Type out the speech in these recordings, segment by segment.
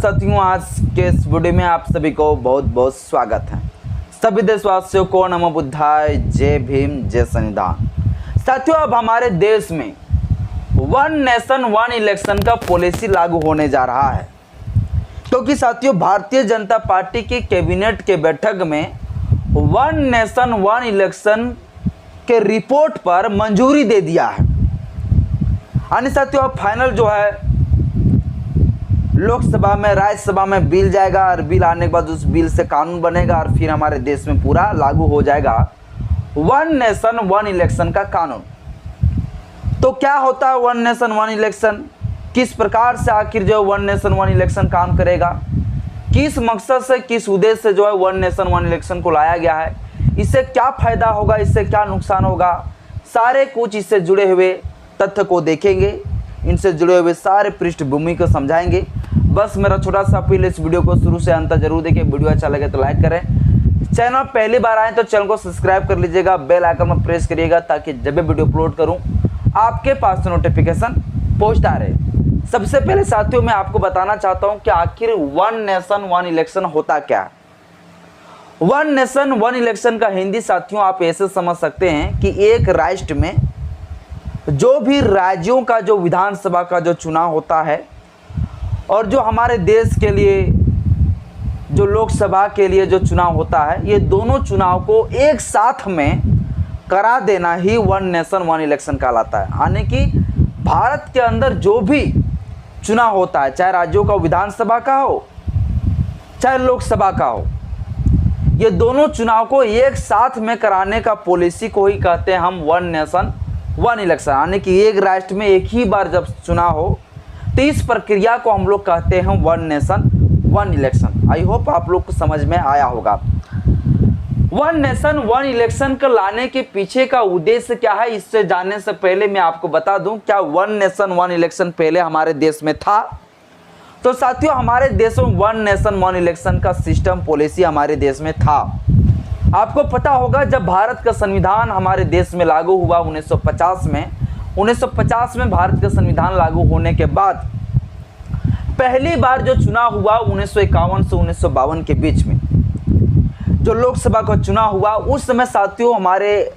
साथियों, आज के इस वीडियो में आप सभी को बहुत बहुत स्वागत है। सभी देशवासियों को नमो बुद्धाय, जय भीम, जय संविधान। साथियों, अब हमारे देश में वन नेशन वन इलेक्शन का पॉलिसी लागू होने जा रहा है, क्योंकि साथियों भारतीय जनता पार्टी की कैबिनेट के बैठक में वन नेशन वन इलेक्शन के रिपोर्ट पर मंजूरी दे दिया है। यानी साथियों अब फाइनल जो है लोकसभा में, राज्यसभा में बिल जाएगा और बिल आने के बाद उस बिल से कानून बनेगा और फिर हमारे देश में पूरा लागू हो जाएगा वन नेशन वन इलेक्शन का कानून। तो क्या होता है वन नेशन वन इलेक्शन, किस प्रकार से आखिर जो वन नेशन वन इलेक्शन काम करेगा, किस मकसद से, किस उद्देश्य से जो है वन नेशन वन इलेक्शन को लाया गया है, इससे क्या फायदा होगा, इससे क्या नुकसान होगा, सारे कुछ इससे जुड़े हुए तथ्य को देखेंगे, इनसे जुड़े हुए सारे पृष्ठभूमि को समझाएंगे। बस मेरा छोटा सा अपील, इस वीडियो को शुरू से अंत तक जरूर देखें। वीडियो अच्छा लगे तो लाइक करें, चैनल पहली बार आए तो चैनल को सब्सक्राइब कर लीजिएगा, बेल आइकन में प्रेस करिएगा ताकि जब भी वीडियो अपलोड करूं आपके पास नोटिफिकेशन पहुंचता रहे। सबसे पहले साथियों मैं आपको बताना चाहता हूं कि आखिर वन नेशन वन इलेक्शन होता क्या है। वन नेशन वन इलेक्शन का हिंदी साथियों आप ऐसे समझ सकते हैं कि एक राष्ट्र में जो भी राज्यों का जो विधानसभा का जो चुनाव होता है और जो हमारे देश के लिए जो लोकसभा के लिए जो चुनाव होता है, ये दोनों चुनाव को एक साथ में करा देना ही वन नेशन वन इलेक्शन कहलाता है। यानी कि भारत के अंदर जो भी चुनाव होता है, चाहे राज्यों का विधानसभा का हो चाहे लोकसभा का हो, ये दोनों चुनाव को एक साथ में कराने का पॉलिसी को ही कहते हैं हम वन नेशन वन इलेक्शन। यानी कि एक राष्ट्र में एक ही बार जब चुनाव हो तो इस प्रक्रिया को हम लोग कहते हैं one nation one election. I hope आप लोग को समझ में आया होगा। वन नेशन वन इलेक्शन को लाने के पीछे का उद्देश्य क्या है, इससे जानने से पहले मैं आपको बता दूं क्या वन नेशन वन इलेक्शन पहले हमारे देश में था। तो साथियों हमारे देश में वन नेशन वन इलेक्शन का सिस्टम पॉलिसी हमारे देश में था। आपको पता होगा जब भारत का संविधान हमारे देश में लागू हुआ 1950 में भारत का संविधान लागू होने के बाद पहली बार जो चुनाव हुआ 1951 से 1952 के बीच में जो लोकसभा का चुनाव हुआ, उस समय साथियों हमारे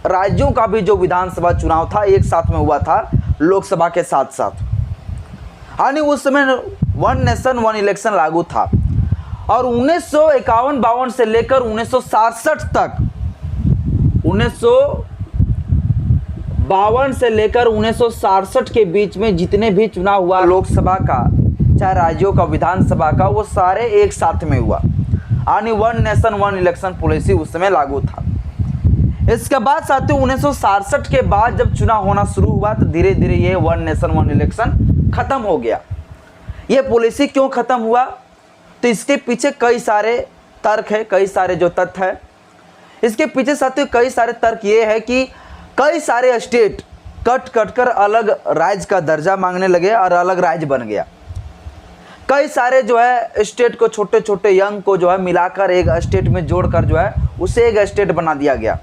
राज्यों का भी जो विधानसभा चुनाव था एक साथ में हुआ था लोकसभा के साथ साथ। यानी उस समय वन नेशन वन इलेक्शन लागू था और 1951-52 से लेकर 1967 तक, 1952 से लेकर 1967 के बीच में जितने भी चुनाव हुआ लोकसभा का चाहे राज्यों का विधानसभा का, वो सारे एक साथ में हुआ। यानी one nation one election policy उस समय लागू था। इसके बाद साथियों 1967 के बाद जब चुनाव होना शुरू हुआ तो धीरे धीरे ये वन नेशन वन इलेक्शन खत्म हो गया। ये पॉलिसी क्यों खत्म हुआ, तो इसके पीछे कई सारे तर्क है, कई सारे जो तथ्य है इसके पीछे साथियों कई सारे तर्क ये है कि कई सारे स्टेट कट कर अलग राज्य का दर्जा मांगने लगे और अलग राज्य बन गया। कई सारे जो है स्टेट को, छोटे छोटे यंग को जो है मिलाकर एक स्टेट में जोड़कर जो है उसे एक स्टेट बना दिया गया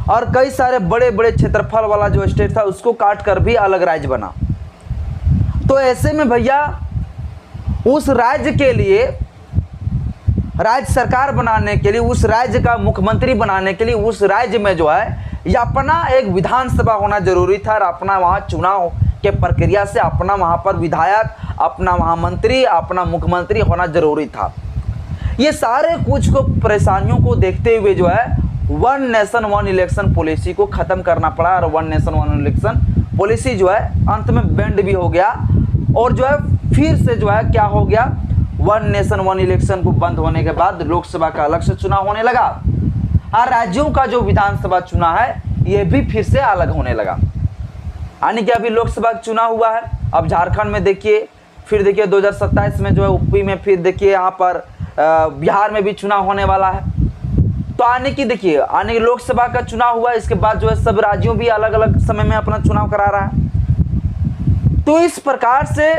और कई सारे बड़े बड़े क्षेत्रफल वाला जो स्टेट था उसको काट कर भी अलग राज्य बना। तो ऐसे में भैया उस राज्य के लिए, राज्य सरकार बनाने के लिए, उस राज्य का मुख्यमंत्री बनाने के लिए उस राज्य में जो है या अपना एक विधानसभा होना जरूरी था और अपना वहाँ चुनाव के प्रक्रिया से अपना वहाँ पर विधायक, अपना वहाँ मंत्री, अपना मुख्यमंत्री होना जरूरी था। ये सारे कुछ को परेशानियों को देखते हुए जो है one nation one election policy को ख़त्म करना पड़ा और one nation one election policy जो है अंत में बैंड भी हो गया और जो है फिर से जो है क्या हो गया, वन नेशन वन इलेक्शन को बंद होने के बाद लोकसभा का अलग से चुनाव होने लगा और राज्यों का जो विधानसभा चुनाव है ये भी फिर से अलग होने लगा। यानी कि अभी लोकसभा का चुनाव हुआ है, अब झारखंड में देखिए, फिर देखिए 2027 में जो है यूपी में, फिर देखिए यहाँ पर बिहार में भी चुनाव होने वाला है। तो आने की देखिए, आने की लोकसभा का चुनाव हुआ, इसके बाद जो है सब राज्यों भी अलग अलग समय में अपना चुनाव करा रहा है। तो इस प्रकार से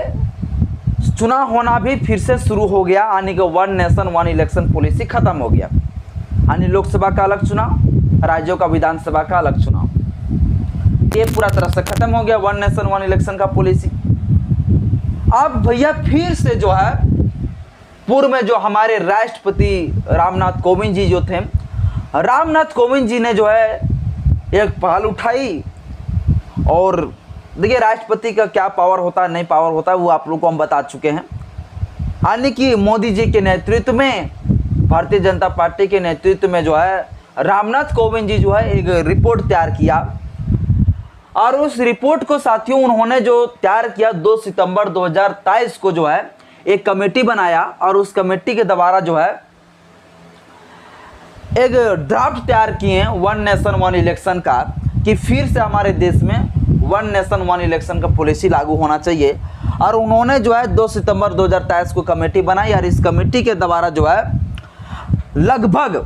चुनाव होना भी फिर से शुरू हो गया। यानी कि one nation one election policy खत्म हो गया। यानी लोकसभा का अलग चुनाव, राज्यों का विधानसभा का अलग चुनाव, ये पूरा तरह से खत्म हो गया वन नेशन वन इलेक्शन का पॉलिसी। अब भैया फिर से जो है पूर्व में जो हमारे राष्ट्रपति रामनाथ कोविंद जी जो थे, रामनाथ कोविंद जी ने जो है एक पहल उठाई। और देखिए राष्ट्रपति का क्या पावर होता है, नहीं पावर होता है, वो आप लोग को हम बता चुके हैं। यानी कि मोदी जी के नेतृत्व में, भारतीय जनता पार्टी के नेतृत्व में जो है रामनाथ कोविंद जी जो है एक रिपोर्ट तैयार किया। और उस रिपोर्ट को साथियों उन्होंने जो तैयार किया 2 सितंबर 2023 को जो है एक कमेटी बनाया। और उस कमेटी के द्वारा जो है एक ड्राफ्ट तैयार किए हैं वन नेशन वन इलेक्शन का, कि फिर से हमारे देश में वन नेशन वन इलेक्शन का पॉलिसी लागू होना चाहिए। और उन्होंने जो है 2 सितंबर 2023 को कमेटी बनाई। और इस कमेटी के द्वारा जो है लगभग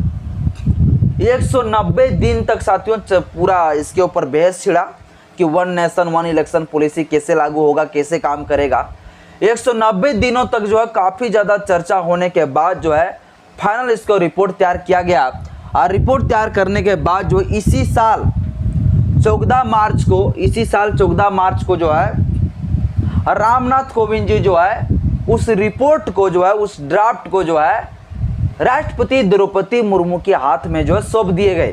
190 दिन तक साथियों पूरा इसके ऊपर बहस छिड़ा कि one nation one election policy कैसे लागू होगा, कैसे काम करेगा। 190 दिनों तक जो है काफ़ी ज़्यादा चर्चा होने के बाद जो है फाइनल इसको रिपोर्ट तैयार किया गया। और रिपोर्ट तैयार करने के बाद जो इसी साल 14 मार्च को जो है रामनाथ कोविंद जी जो है उस रिपोर्ट को जो है, उस ड्राफ्ट को जो है राष्ट्रपति द्रौपदी मुर्मू के हाथ में जो है सौंप दिए गए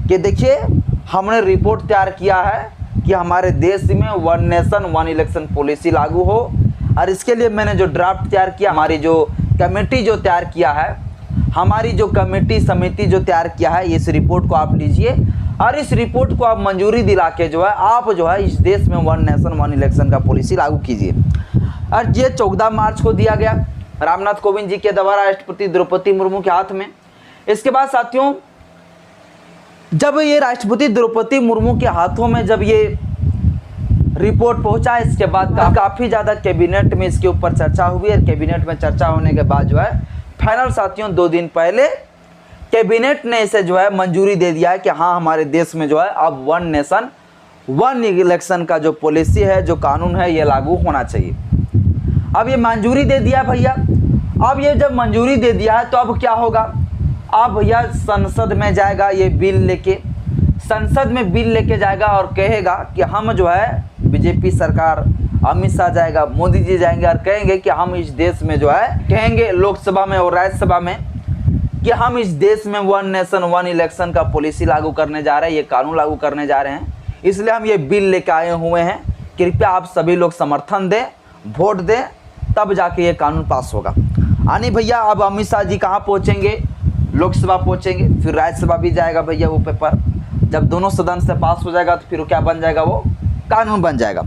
कि देखिए हमने रिपोर्ट तैयार किया है कि हमारे देश में one nation one election policy लागू हो। और इसके लिए मैंने जो ड्राफ्ट तैयार किया, हमारी जो कमेटी जो तैयार किया है, हमारी जो कमेटी समिति जो तैयार किया है, इस रिपोर्ट को आप लीजिए और इस रिपोर्ट को आप मंजूरी दिला के जो है आप जो है इस देश में वन नेशन वन इलेक्शन का पॉलिसी लागू कीजिए। और ये 14 मार्च को दिया गया रामनाथ कोविंद जी के द्वारा राष्ट्रपति द्रौपदी मुर्मू के हाथ में। इसके बाद साथियों जब ये राष्ट्रपति द्रौपदी मुर्मू के हाथों में जब ये रिपोर्ट पहुंचा, इसके बाद काफ़ी ज़्यादा कैबिनेट में इसके ऊपर चर्चा हुई। और कैबिनेट में चर्चा होने के बाद जो है फाइनल साथियों 2 दिन पहले कैबिनेट ने इसे जो है मंजूरी दे दिया है कि हाँ हमारे देश में जो है अब वन नेशन वन इलेक्शन का जो पॉलिसी है, जो कानून है, ये लागू होना चाहिए। अब ये मंजूरी दे दिया भैया। अब ये जब मंजूरी दे दिया है तो अब क्या होगा, अब भैया संसद में जाएगा ये बिल लेके, संसद में बिल लेके जाएगा और कहेगा कि हम जो है बीजेपी सरकार, अमित शाह जाएगा, मोदी जी जाएंगे और कहेंगे कि हम इस देश में जो है, कहेंगे लोकसभा में और राज्यसभा में कि हम इस देश में वन नेशन वन इलेक्शन का पॉलिसी लागू करने जा रहे हैं, ये कानून लागू करने जा रहे हैं, इसलिए हम ये बिल लेके आए हुए हैं, कृपया आप सभी लोग समर्थन दें, वोट दें, तब जाके ये कानून पास होगा। यानी भैया अब अमित शाह जी कहाँ पहुँचेंगे, लोकसभा पहुँचेंगे, फिर राज्यसभा भी जाएगा भैया वो पेपर। जब दोनों सदन से पास हो जाएगा तो फिर क्या बन जाएगा, वो कानून बन जाएगा।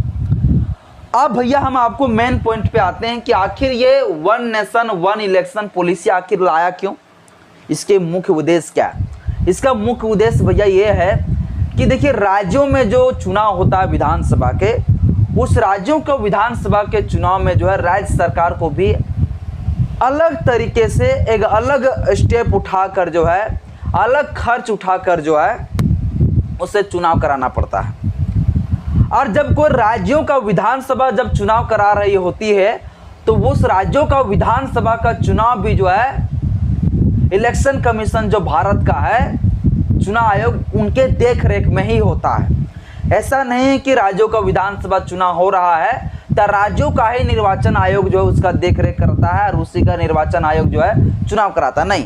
अब भैया हम आपको मेन पॉइंट पे आते हैं कि आखिर ये one nation one election policy आखिर लाया क्यों, इसके मुख्य उद्देश्य क्या है। इसका मुख्य उद्देश्य भैया ये है कि देखिए राज्यों में जो चुनाव होता है विधानसभा के, उस राज्यों के विधानसभा के चुनाव में जो है राज्य सरकार को भी अलग तरीके से एक अलग स्टेप उठाकर जो है, अलग खर्च उठाकर जो है उसे चुनाव कराना पड़ता है। और जब कोई राज्यों का विधानसभा जब चुनाव करा रही होती है तो उस राज्यों का विधानसभा का चुनाव भी जो है इलेक्शन कमीशन जो भारत का है, चुनाव आयोग, उनके देख रेख में ही होता है। ऐसा नहीं है कि राज्यों का विधानसभा चुनाव हो रहा है तो राज्यों का ही निर्वाचन आयोग जो है उसका देख रेख करता है और उसी का निर्वाचन आयोग जो है चुनाव कराता, नहीं।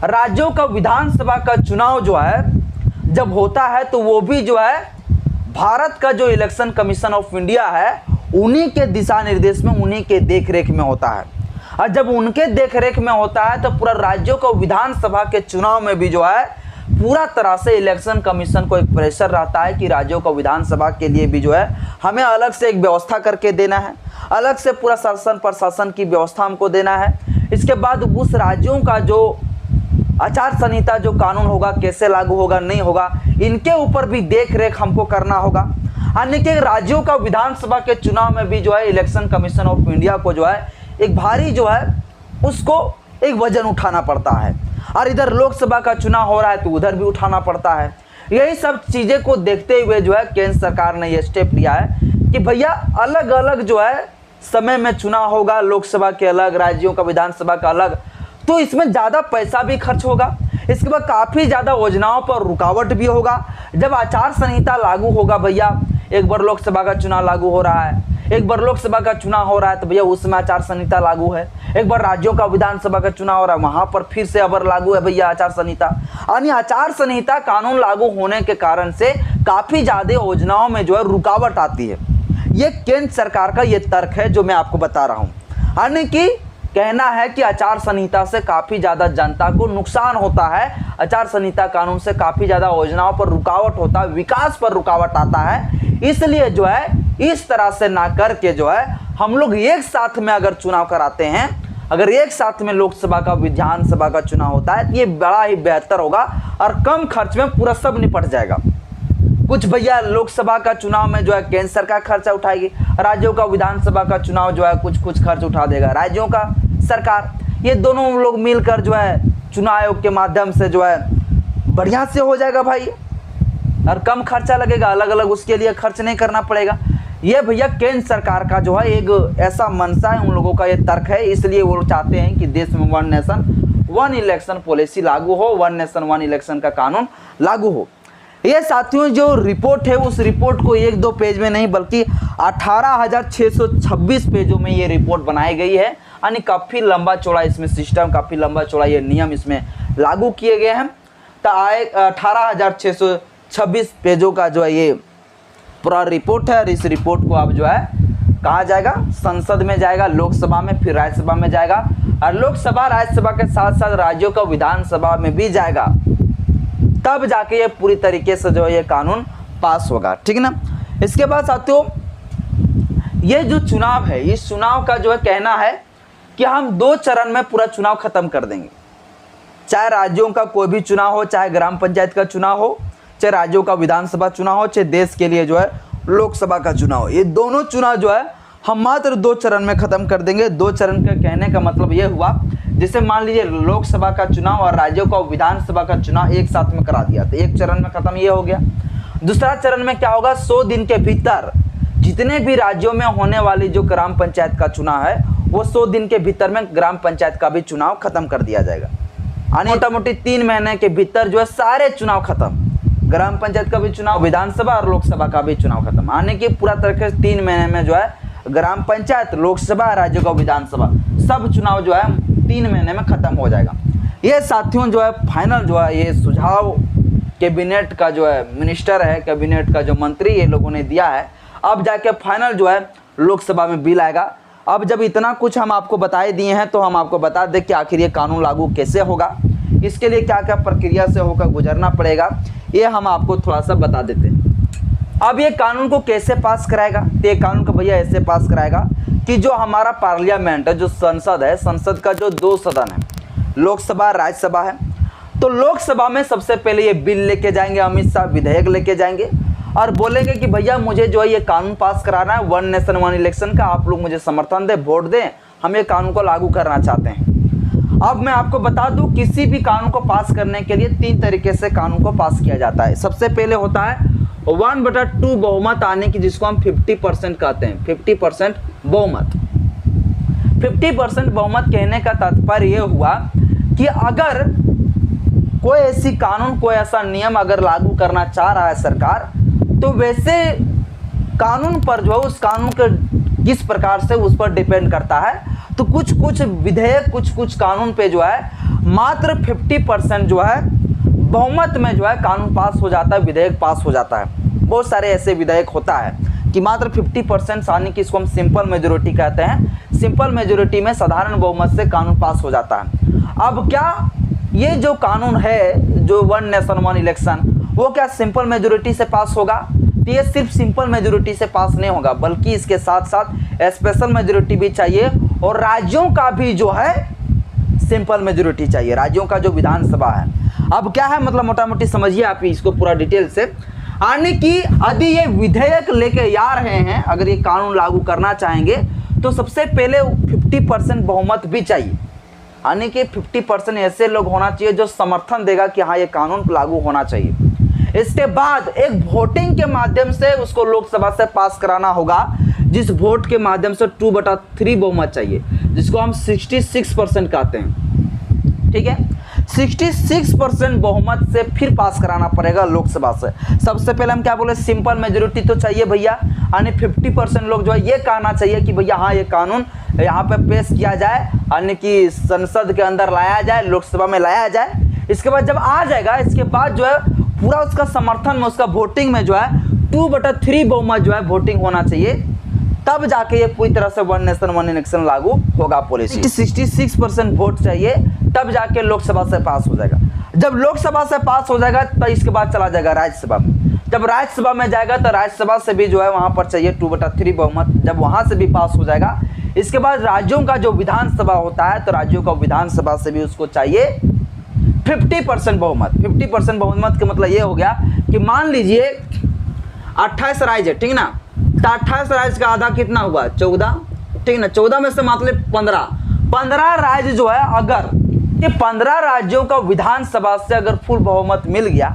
राज्यों का विधानसभा का चुनाव जो है जब होता है तो वो भी जो है भारत का जो इलेक्शन कमीशन ऑफ इंडिया है उन्हीं के दिशा निर्देश में, उन्हीं के देखरेख में होता है। और जब उनके देखरेख में होता है तो पूरा राज्यों को विधानसभा के चुनाव में भी जो है पूरा तरह से इलेक्शन कमीशन को एक प्रेशर रहता है कि राज्यों को विधानसभा के लिए भी जो है हमें अलग से एक व्यवस्था करके देना है, अलग से पूरा शासन प्रशासन की व्यवस्था हमको देना है। इसके बाद उस राज्यों का जो आचार संहिता जो कानून होगा कैसे लागू होगा नहीं होगा, इनके ऊपर भी देख रेख हमको करना होगा। अन्य के राज्यों का विधानसभा के चुनाव में भी जो है इलेक्शन कमीशन ऑफ इंडिया को जो है एक भारी जो है उसको एक वजन उठाना पड़ता है। और इधर लोकसभा का चुनाव हो रहा है तो उधर भी उठाना पड़ता है। यही सब चीज़ें को देखते हुए जो है केंद्र सरकार ने ये स्टेप लिया है कि भैया अलग अलग जो है समय में चुनाव होगा, लोकसभा के अलग, राज्यों का विधानसभा का अलग, तो इसमें ज़्यादा पैसा भी खर्च होगा। इसके बाद काफ़ी ज़्यादा योजनाओं पर रुकावट भी होगा। जब आचार संहिता लागू होगा भैया, एक बार लोकसभा का चुनाव लागू हो रहा है, एक बार लोकसभा का चुनाव हो रहा है तो भैया उसमें आचार संहिता लागू है, एक बार राज्यों का विधानसभा का चुनाव हो रहा है वहां पर फिर से अबर लागू है भैया आचार संहिता। यानी आचार संहिता कानून लागू होने के कारण से काफी ज्यादा योजनाओं में जो है रुकावट आती है। ये केंद्र सरकार का ये तर्क है जो मैं आपको बता रहा हूं। यानी कि कहना है कि आचार संहिता से काफी ज्यादा जनता को नुकसान होता है, आचार संहिता कानून से काफी ज्यादा योजनाओं पर रुकावट होता है, विकास पर रुकावट आता है। इसलिए जो है इस तरह से ना करके जो है हम लोग एक साथ में अगर चुनाव कराते हैं, अगर एक साथ में लोकसभा का विधानसभा का चुनाव होता है तो ये बड़ा ही बेहतर होगा और कम खर्च में पूरा सब निपट जाएगा। कुछ भैया लोकसभा का चुनाव में जो है केंद्र सरकार खर्चा उठाएगी, राज्यों का विधानसभा का चुनाव जो है कुछ खर्च उठा देगा राज्यों का सरकार। ये दोनों लोग मिलकर जो है चुनाव आयोग के माध्यम से जो है बढ़िया से हो जाएगा भाई, और कम खर्चा लगेगा, अलग अलग उसके लिए खर्च नहीं करना पड़ेगा। ये भैया केंद्र सरकार का जो है एक ऐसा मनसा है, उन लोगों का ये तर्क है। इसलिए वो चाहते हैं कि देश में one nation one election policy लागू हो, वन नेशन वन इलेक्शन का कानून लागू हो। ये साथियों जो रिपोर्ट है उस रिपोर्ट को 1-2 पेज में नहीं बल्कि 18,626 पेजों में ये रिपोर्ट बनाई गई है। यानी काफ़ी लंबा चौड़ा इसमें सिस्टम, काफ़ी लंबा चौड़ा ये नियम इसमें लागू किए गए हैं। तो 18,626 पेजों का जो है ये पूरा रिपोर्ट है। और इस रिपोर्ट को अब जो है कहाँ जाएगा, संसद में जाएगा, लोकसभा में, फिर राज्यसभा में जाएगा, और लोकसभा राज्यसभा के साथ साथ राज्यों का विधानसभा में भी जाएगा। तब जाके ये पूरी तरीके से जो है ये कानून पास होगा, ठीक है ना। इसके बाद साथियों ये जो चुनाव है, इस चुनाव का जो है कहना है कि हम 2 चरण में पूरा चुनाव खत्म कर देंगे। चाहे राज्यों का कोई भी चुनाव हो, चाहे ग्राम पंचायत का चुनाव हो, चाहे राज्यों का विधानसभा चुनाव हो, चाहे देश के लिए जो है लोकसभा का चुनाव हो, ये दोनों चुनाव जो है हम मात्र 2 चरण में खत्म कर देंगे। 2 चरण का कहने का मतलब ये हुआ, जैसे मान लीजिए लोकसभा का चुनाव और राज्यों का विधानसभा का चुनाव एक साथ में करा दिया तो 1 चरण में खत्म ये हो गया। दूसरा चरण में क्या होगा, 100 दिन के भीतर जितने भी राज्यों में होने वाली जो ग्राम पंचायत का चुनाव है वो 100 दिन के भीतर में ग्राम पंचायत का भी चुनाव खत्म कर दिया जाएगा। मोटा मोटी 3 महीने के भीतर जो है सारे चुनाव खत्म, ग्राम पंचायत का भी चुनाव, विधानसभा और लोकसभा का भी चुनाव खत्म। आने की पूरा तरीके से 3 महीने में जो है ग्राम पंचायत, लोकसभा, राज्यों का विधानसभा सब चुनाव जो है 3 महीने में खत्म हो जाएगा। ये साथियों जो है फाइनल जो है ये सुझाव कैबिनेट का जो है मिनिस्टर है, कैबिनेट का जो मंत्री ये लोगों ने दिया है। अब जाके फाइनल जो है लोकसभा में बिल आएगा। अब जब इतना कुछ हम आपको बताए दिए हैं तो हम आपको बता दें कि आखिर ये कानून लागू कैसे होगा, इसके लिए क्या क्या प्रक्रिया से होकर गुजरना पड़ेगा, ये हम आपको थोड़ा सा बता देते हैं। अब ये कानून को कैसे पास कराएगा, तो ये कानून को भैया ऐसे पास कराएगा कि जो हमारा पार्लियामेंट है, जो संसद है, संसद का जो 2 सदन है, लोकसभा राज्यसभा है, तो लोकसभा में सबसे पहले ये बिल लेके जाएंगे, अमित शाह विधेयक लेके जाएंगे और बोलेंगे कि भैया मुझे जो है ये कानून पास कराना है, वन नेशन वन इलेक्शन का, आप लोग मुझे समर्थन दें, वोट दें, हम ये कानून को लागू करना चाहते हैं। अब मैं आपको बता दूं किसी भी कानून को पास करने के लिए 3 तरीके से कानून को पास किया जाता है। सबसे पहले होता है 1/2 बहुमत आने की, जिसको हम 50% कहते हैं, 50% बहुमत। 50% बहुमत कहने का तात्पर्य यह हुआ कि अगर कोई ऐसी कानून, कोई ऐसा नियम अगर लागू करना चाह रहा है सरकार, तो वैसे कानून पर जो है उस कानून के किस प्रकार से उस पर डिपेंड करता है। तो कुछ विधेयक, कुछ कानून पे जो है मात्र 50% जो है बहुमत में जो है कानून पास हो जाता है, विधेयक पास हो जाता है। बहुत सारे ऐसे विधेयक होता है कि मात्र 50% यानी कि इसको हम सिंपल मेजोरिटी कहते हैं, सिंपल मेजोरिटी में साधारण बहुमत से कानून पास हो जाता है। अब क्या ये जो कानून है, जो वन नेशन वन इलेक्शन, वो क्या सिंपल मेजोरिटी से पास होगा? तो ये सिर्फ सिंपल मेजोरिटी से पास नहीं होगा, बल्कि इसके साथ साथ स्पेशल मेजोरिटी भी चाहिए और राज्यों का भी जो है सिंपल मेजोरिटी चाहिए, राज्यों का जो विधानसभा है। अब क्या है, मतलब मोटा मोटी समझिए आप इसको पूरा डिटेल से। यानी कि यदि ये विधेयक लेके आ रहे हैं, अगर ये कानून लागू करना चाहेंगे तो सबसे पहले 50% बहुमत भी चाहिए। यानी कि 50% ऐसे लोग होना चाहिए जो समर्थन देगा कि हाँ ये कानून लागू होना चाहिए। इसके बाद एक वोटिंग के माध्यम से उसको लोकसभा से पास कराना होगा, जिस वोट के माध्यम से 2/3 बहुमत चाहिए, जिसको हम 66% कहते हैं। ठीक है, 66% बहुमत से फिर पास कराना पड़ेगा लोकसभा से। सबसे पहले हम क्या बोले, सिंपल मेजोरिटी तो चाहिए भैया, यानी 50% लोग जो है ये कहना चाहिए कि भैया हाँ ये कानून यहाँ पे पेश किया जाए, यानी कि संसद के अंदर लाया जाए, लोकसभा में लाया जाए। इसके बाद जब आ जाएगा, इसके बाद जो है पूरा उसका समर्थन में, उसका वोटिंग में जो है 2/3 बहुमत जो है वोटिंग होना चाहिए, तब जाके ये पूरी तरह से वन नेशन वन इलेक्शन लागू होगा पॉलिसी। 66% वोट चाहिए, तब जाके लोकसभा से पास हो जाएगा। जब लोकसभा से पास हो जाएगा तो इसके बाद चला जाएगा राज्यसभा में। जब राज्यसभा में जाएगा तो राज्यसभा से भी जो है वहां पर चाहिए 2/3 बहुमत, जब वहां से भी पास हो जाएगा। इसके बाद राज्यों का जो विधानसभा होता है, तो राज्यों का विधानसभा से भी उसको चाहिए 50% बहुमत। 50% बहुमत का मतलब ये हो गया कि मान लीजिए 28 राज्य है, ठीक ना, तो 28 राज्य का आधा कितना हुआ, 14, ठीक ना, 14 में से मतलब 15 राज्य जो है, अगर ये 15 राज्यों का विधानसभा से अगर फुल बहुमत मिल गया,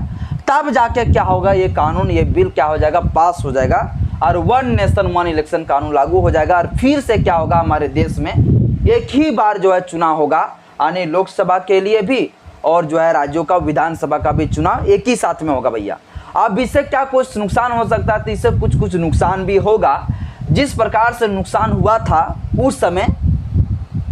तब जाके क्या होगा, ये कानून, ये बिल क्या हो जाएगा, पास हो जाएगा और वन नेशन वन इलेक्शन कानून लागू हो जाएगा। और फिर से क्या होगा, हमारे देश में एक ही बार जो है चुनाव होगा, यानी लोकसभा के लिए भी और जो है राज्यों का विधानसभा का भी चुनाव एक ही साथ में होगा भैया। अब इससे क्या कुछ नुकसान हो सकता है, तो इससे कुछ नुकसान भी होगा। जिस प्रकार से नुकसान हुआ था उस समय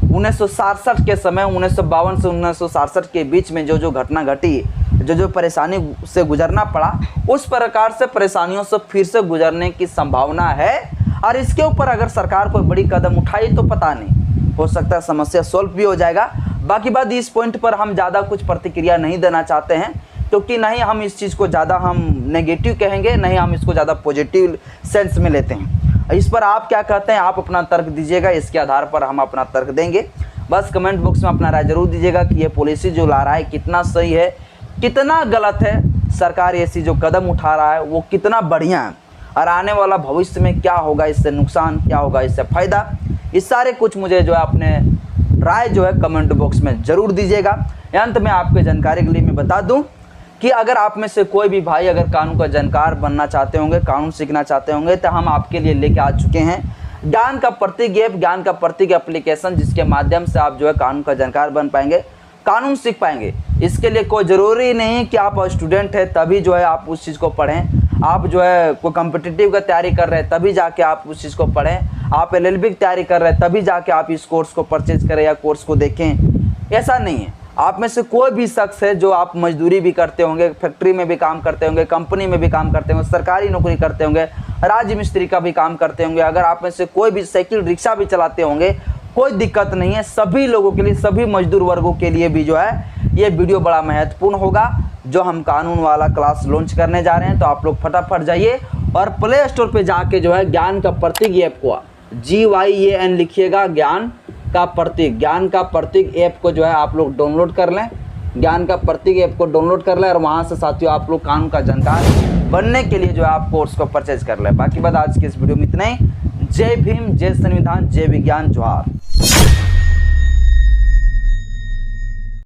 1967 के समय, 1952 से 1967 के बीच में जो घटना घटी, जो परेशानी से गुजरना पड़ा, उस प्रकार से परेशानियों से फिर से गुजरने की संभावना है। और इसके ऊपर अगर सरकार कोई बड़ी कदम उठाई तो पता नहीं, हो सकता है समस्या सॉल्व भी हो जाएगा। बाकी बात, इस पॉइंट पर हम ज़्यादा कुछ प्रतिक्रिया नहीं देना चाहते हैं, क्योंकि नहीं हम इस चीज़ को ज़्यादा हम नेगेटिव कहेंगे, नहीं हम इसको ज़्यादा पॉजिटिव सेंस में लेते हैं। इस पर आप क्या कहते हैं, आप अपना तर्क दीजिएगा, इसके आधार पर हम अपना तर्क देंगे। बस कमेंट बॉक्स में अपना राय जरूर दीजिएगा कि ये पॉलिसी जो ला रहा है कितना सही है, कितना गलत है, सरकार ऐसी जो कदम उठा रहा है वो कितना बढ़िया है, और आने वाला भविष्य में क्या होगा, इससे नुकसान क्या होगा, इससे फ़ायदा, इस सारे कुछ मुझे जो है अपने राय जो है कमेंट बॉक्स में ज़रूर दीजिएगा। अंत में आपके जानकारी के लिए मैं बता दूं कि अगर आप में से कोई भी भाई अगर कानून का जानकार बनना चाहते होंगे, कानून सीखना चाहते होंगे, तो हम आपके लिए लेके आ चुके हैं ज्ञान का प्रतीक ऐप, ज्ञान का प्रतीक एप्लीकेशन, जिसके माध्यम से आप जो है कानून का जानकार बन पाएंगे, कानून सीख पाएंगे। इसके लिए कोई ज़रूरी नहीं कि आप स्टूडेंट है तभी जो है आप उस चीज़ को पढ़ें, आप जो है कोई कॉम्पिटिटिव का तैयारी कर रहे हैं तभी जाके आप उस चीज़ को पढ़ें, आप LLB की तैयारी कर रहे हैं तभी जाके आप इस कोर्स को परचेज करें या कोर्स को देखें, ऐसा नहीं है। आप में से कोई भी शख्स है जो आप मजदूरी भी करते होंगे, फैक्ट्री में भी काम करते होंगे, कंपनी में भी काम करते होंगे, सरकारी नौकरी करते होंगे, राज्य मिस्त्री का भी काम करते होंगे, अगर आप में से कोई भी साइकिल रिक्शा भी चलाते होंगे, कोई दिक्कत नहीं है। सभी लोगों के लिए, सभी मजदूर वर्गों के लिए भी जो है ये वीडियो बड़ा महत्वपूर्ण होगा, जो हम कानून वाला क्लास लॉन्च करने जा रहे हैं। तो आप लोग फटाफट जाइए और प्ले स्टोर पे जाके जो है ज्ञान का प्रतीक ऐप को GYAN लिखिएगा, ज्ञान का प्रतीक ऐप को जो है आप लोग डाउनलोड कर लें, ज्ञान का प्रतीक ऐप को डाउनलोड कर लें और वहाँ से साथियों आप लोग कानून का जानकार बनने के लिए जो है आप कोर्स को परचेज कर लें। बाकी बात आज की इस वीडियो में इतना ही। जय भीम, जय संविधान, जय विज्ञान, जोहार।